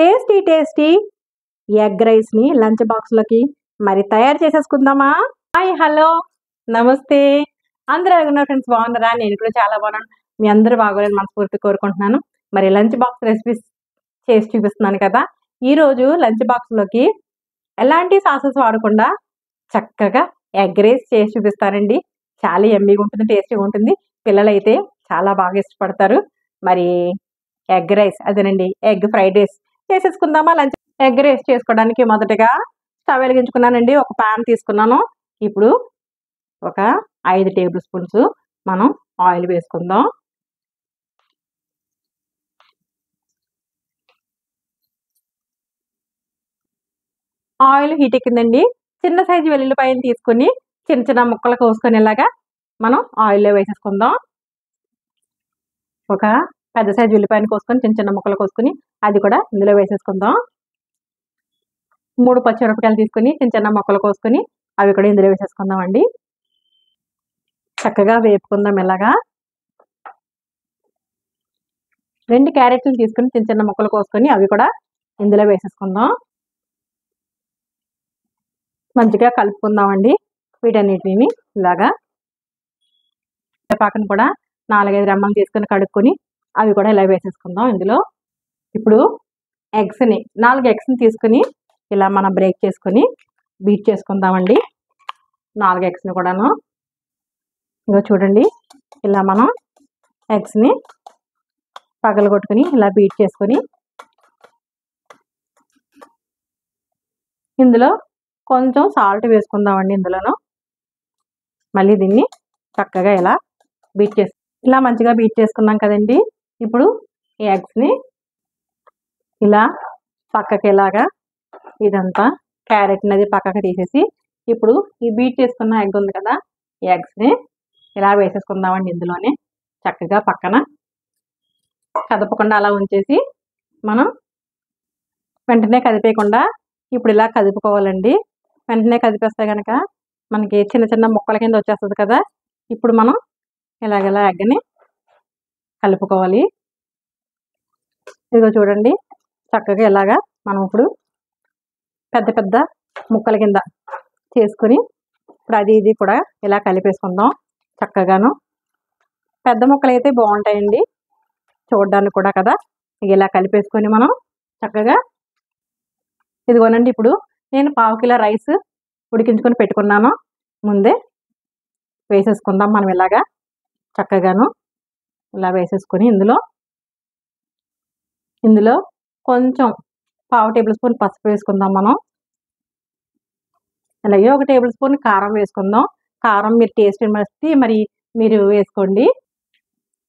Tasty tasty egg రైస్ని lunch బాక్స్లోకి మరి తయారు చేసేసుకుందామా. హాయ్, హలో, నమస్తే. అందరూ ఉన్నారు ఫ్రెండ్స్, బాగున్నారా? నేను కూడా చాలా బాగున్నాను. మీ అందరూ బాగోలేని మనస్ఫూర్తి కోరుకుంటున్నాను. మరి లంచ్ బాక్స్ రెసిపీస్ చేసి చూపిస్తున్నాను కదా. ఈరోజు లంచ్ బాక్స్లోకి ఎలాంటి సాసెస్ వాడకుండా చక్కగా ఎగ్ రైస్ చేసి చూపిస్తానండి. చాలా యమ్మీగా ఉంటుంది, టేస్టీగా ఉంటుంది. పిల్లలైతే చాలా బాగా ఇష్టపడతారు. మరి ఎగ్ రైస్, అదేనండి ఎగ్ ఫ్రైడ్ రైస్ చేసేసుకుందామా. లంచ్ ఎగ్ రైస్ చేసుకోవడానికి మొదటగా స్టవ్ వెలిగించుకున్నానండి. ఒక పాన్ తీసుకున్నాను. ఇప్పుడు ఒక 5 టేబుల్ స్పూన్స్ మనం ఆయిల్ వేసుకుందాం. ఆయిల్ హీట్ ఎక్కిందండి. చిన్న సైజు వెల్లుల్లిపాయలు తీసుకొని చిన్న చిన్న ముక్కలు కోసుకొని ఇలాగా మనం ఆయిల్లో వేసేసుకుందాం. ఒక పెద్ద సైజు ఉల్లిపాయను కోసుకొని చిన్న చిన్న ముక్కలు కోసుకొని అది కూడా ఇందులో వేసేసుకుందాం. 3 పచ్చిమిరపకాయలు తీసుకొని చిన్న చిన్న ముక్కలు కోసుకొని అవి కూడా ఇందులో వేసేసుకుందాం అండి. చక్కగా వేపుకుందాం. ఇలాగా 2 క్యారెట్లు తీసుకొని చిన్న చిన్న ముక్కలు కోసుకొని అవి కూడా ఇందులో వేసేసుకుందాం. మంచిగా కలుపుకుందామండి వీటన్నిటిని. ఇలాగా కరివేపాకును కూడా 4-5 రెమ్మలు తీసుకొని కడుక్కొని అవి కూడా ఇలా వేసేసుకుందాం ఇందులో. ఇప్పుడు 4 ఎగ్స్ని తీసుకుని ఇలా మనం బ్రేక్ చేసుకొని బీట్ చేసుకుందామండి. 4 ఎగ్స్ని కూడాను ఇంకా చూడండి, ఇలా మనం ఎగ్స్ని పగలగొట్టుకుని ఇలా బీట్ చేసుకొని ఇందులో కొంచెం సాల్ట్ వేసుకుందామండి. ఇందులోను మళ్ళీ దీన్ని చక్కగా ఇలా బీట్ చేసి ఇలా మంచిగా బీట్ చేసుకున్నాం కదండి. ఇప్పుడు ఈ ఎగ్స్ని ఇలా పక్కకి ఇలాగా ఇదంతా క్యారెట్ అనేది పక్కకి తీసేసి ఇప్పుడు ఈ బీట్ చేసుకున్న ఎగ్ ఉంది కదా, ఈ ఎగ్స్ని ఇలా వేసేసుకుందామండి. ఇందులోనే చక్కగా పక్కన కదపకుండా అలా ఉంచేసి మనం వెంటనే కదిపేయకుండా ఇప్పుడు ఇలా కదుపుకోవాలండి. వెంటనే కదిపేస్తే కనుక మనకి చిన్న చిన్న ముక్కల కింద వచ్చేస్తుంది కదా. ఇప్పుడు మనం ఇలాగలా ఎగ్ని కలుపుకోవాలి. ఇదిగో చూడండి, చక్కగా ఇలాగా మనం ఇప్పుడు పెద్ద పెద్ద ముక్కల కింద చేసుకుని ఇప్పుడు అది ఇది కూడా ఇలా కలిపేసుకుందాం చక్కగాను. పెద్ద ముక్కలు అయితే బాగుంటాయండి చూడడానికి కూడా కదా. ఇలా కలిపేసుకొని మనం చక్కగా ఇదిగోనండి. ఇప్పుడు నేను 1/2 కిలో రైస్ ఉడికించుకొని పెట్టుకున్నాను. ముందే వేసేసుకుందాం మనం ఇలాగా చక్కగాను. ఇలా వేసేసుకొని ఇందులో కొంచెం 1/2 టేబుల్ స్పూన్ పసుపు వేసుకుందాం మనం. అలాగే 1 టేబుల్ స్పూన్ కారం వేసుకుందాం. కారం మీరు టేస్ట్ బట్టి మరి మీరు వేసుకోండి.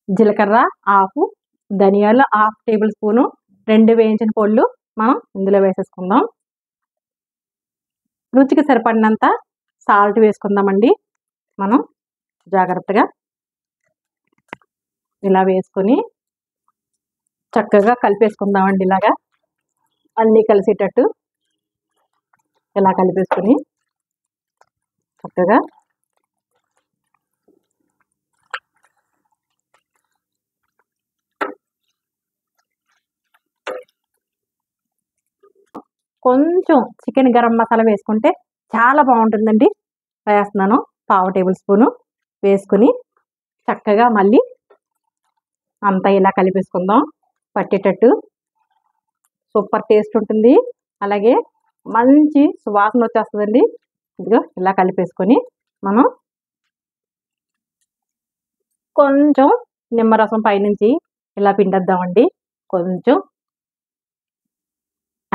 జీలకర్ర 1/2, ధనియాలు 1/2 టేబుల్ స్పూను, 2 వేయించిన పొళ్ళు మనం ఇందులో వేసేసుకుందాం. రుచికి సరిపడినంత సాల్ట్ వేసుకుందామండి. మనం జాగ్రత్తగా ఇలా వేసుకొని చక్కగా కలిపేసుకుందామండి. ఇలాగా అన్నీ కలిసేటట్టు ఇలా కలిపేసుకొని చక్కగా కొంచెం చికెన్ గరం మసాలా వేసుకుంటే చాలా బాగుంటుందండి. వేస్తున్నాను 1/2 టేబుల్ స్పూను వేసుకుని చక్కగా మళ్ళీ అంతా ఇలా కలిపేసుకుందాం పట్టేటట్టు. సూపర్ టేస్ట్ ఉంటుంది. అలాగే మంచి సువాసన వచ్చేస్తుందండి. ఇదిగో ఇలా కలిపేసుకొని మనం కొంచెం నిమ్మరసం పైనుంచి ఇలా పిండేద్దామండి కొంచెం.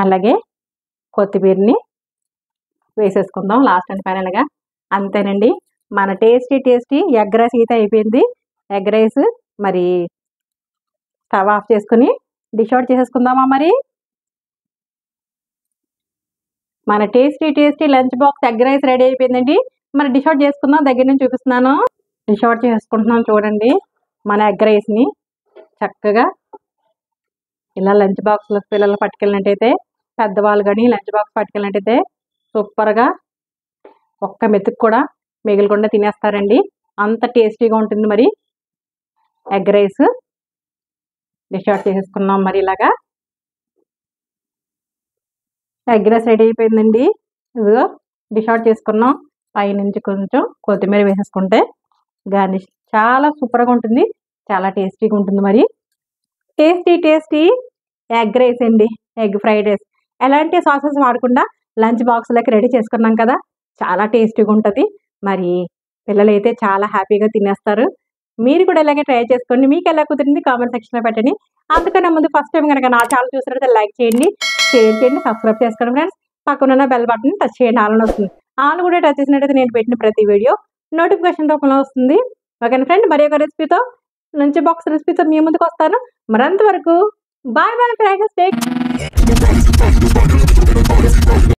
అలాగే కొత్తిమీరని వేసేసుకుందాం లాస్ట్ అండ్ ఫైనల్గా. అంతేనండి, మన టేస్టీ ఎగ్ రైస్ అయితే అయిపోయింది. ఎగ్ రైస్ మరి స్టవ్ ఆఫ్ చేసుకుని డిష్ అవుట్ చేసేసుకుందామా. మరి మన tasty lunch box egg rice ready అయిపోయిందండి. మరి డిష్ అవుట్ చేసుకుందాం. దగ్గర నుంచి చూపిస్తున్నాను. డిష్ అవుట్ చేసుకుంటున్నాం చూడండి. మన ఎగ్ రైస్ని చక్కగా ఇలా లంచ్ బాక్స్లో పిల్లలు పట్టుకెళ్ళినట్టయితే, పెద్దవాళ్ళు కానీ లంచ్ బాక్స్ పట్టుకెళ్ళినట్టయితే సూపర్గా ఒక్క మెతుకు కూడా మిగలకుండా తినేస్తారండి. అంత టేస్టీగా ఉంటుంది. మరి ఎగ్ రైస్ డిష్ అవుట్ చేసేసుకున్నాం. మరి ఇలాగా ఎగ్ రైస్ రెడీ అయిపోయిందండి. ఇదిగో డిష్ అవుట్ చేసుకున్నాం. పైనుంచి కొంచెం కొత్తిమీర వేసేసుకుంటే గార్నిష్ చాలా సూపర్గా ఉంటుంది, చాలా టేస్టీగా ఉంటుంది. మరి టేస్టీ ఎగ్ రైస్ అండి, ఎగ్ ఫ్రైడ్ రైస్. ఎలాంటి సాసెస్ వాడకుండా లంచ్ బాక్స్లోకి రెడీ చేసుకున్నాం కదా, చాలా టేస్టీగా ఉంటుంది. మరి పిల్లలైతే చాలా హ్యాపీగా తినేస్తారు. మీరు కూడా ఇలాగే ట్రై చేసుకోండి. మీకు ఎలా కుదిరింది కామెంట్ సెక్షన్లో పెట్టండి. అందుకనే ముందు ఫస్ట్ టైం కనుక నా ఛానల్ చూసినట్లయితే లైక్ చేయండి, షేర్ చేయండి, సబ్స్క్రైబ్ చేసుకోండి ఫ్రెండ్స్. పక్కనున్న బెల్ బటన్ టచ్ చేయండి, ఆల్ అని వస్తుంది. ఆల్ కూడా టచ్ చేసినట్టయితే నేను పెట్టిన ప్రతి వీడియో నోటిఫికేషన్ రూపంలో వస్తుంది. ఓకే ఫ్రెండ్, మరి ఒక రెసిపీతో లంచ్ బాక్స్ రెసిపీతో మీ ముందుకు వస్తాను. మరి అంతవరకు బాయ్ ఫ్రెండ్స్.